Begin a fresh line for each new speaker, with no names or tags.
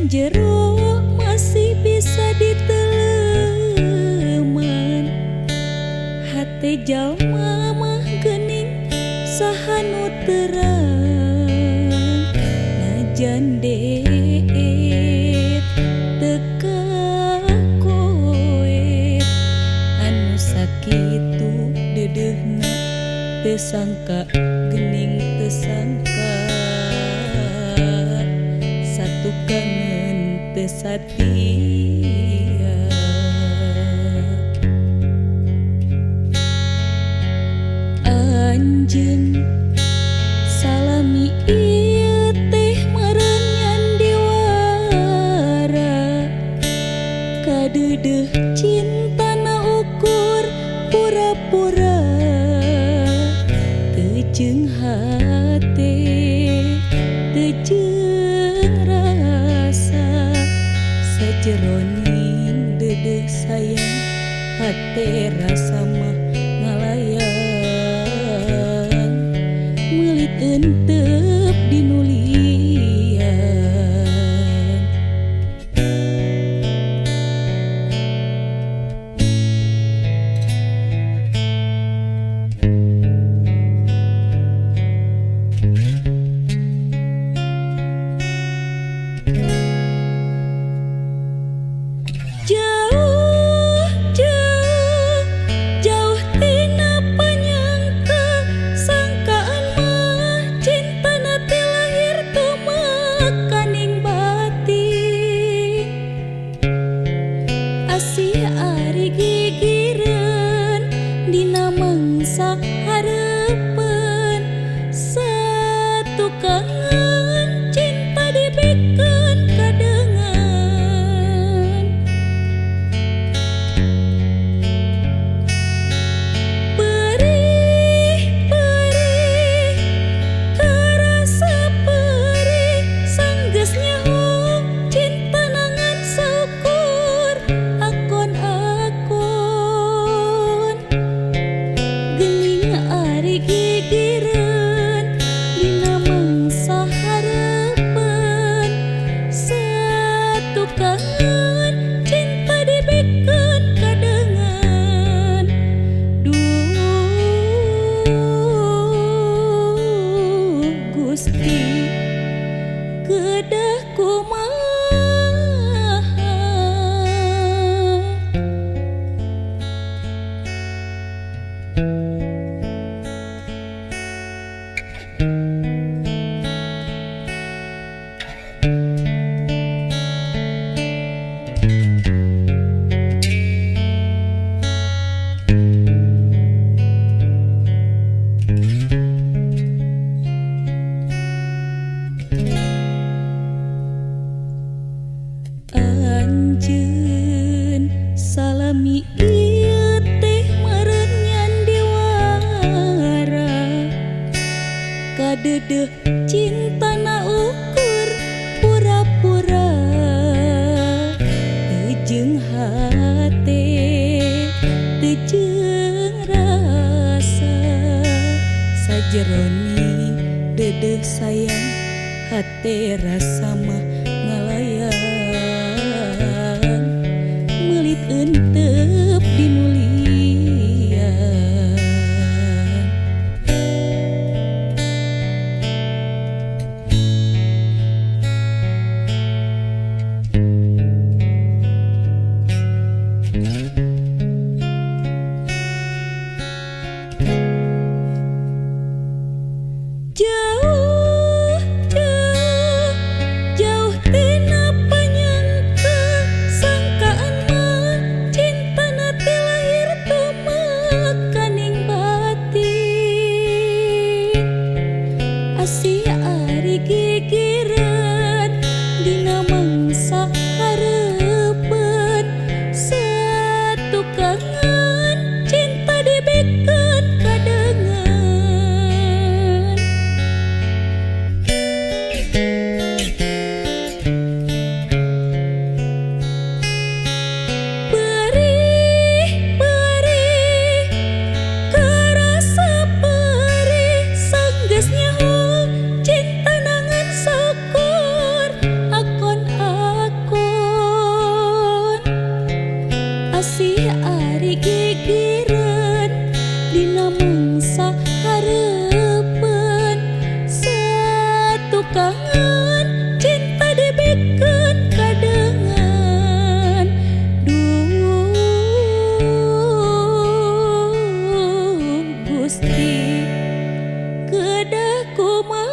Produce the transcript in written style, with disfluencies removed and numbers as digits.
jero masih bisa diteleman. Hate jalma mah geuning saha nu terang. Najan deet teka koe anu sakitu deudeuhna teu sangka geuning teu sangka. Satu kangen teu satia. Anjeun salami ieu teh meureun nyandiwara. Kadeudeuh cintana ukur pura-pura. Teu jeung hate teu jeung rasa. Sajeroning deudeuh sayang hate rasa mah ngalayang. Meulit euteup dinu liang. Jauh, jauh, jauh tina panyangka. Sangkaan mah cintana teh lahir tumekaning batin. Asih ari gigireun dina mangsa hareupeun. Satu kangen cinta dibikeun kadengan. Perih, perih, karasa perih. Sanggeus nyaho cinta nangan saukur akon-akon. Geuning ari gigireun dina mangsa hareupeun. Satu kangen cinta dibikeun kadengan. Duh Gusti kedah kumaha. Anjeun salami ieu teh meureun nyandiwara. Kadeudeuh cintana ukur pura-pura. Teu jeung hate teu jeung rasa. Sajeroning deudeuh sayang hate rasa mah ngalayang. Meulit euteup dinu liang. Jauh, jauh, jauh Gusti kedah kumaha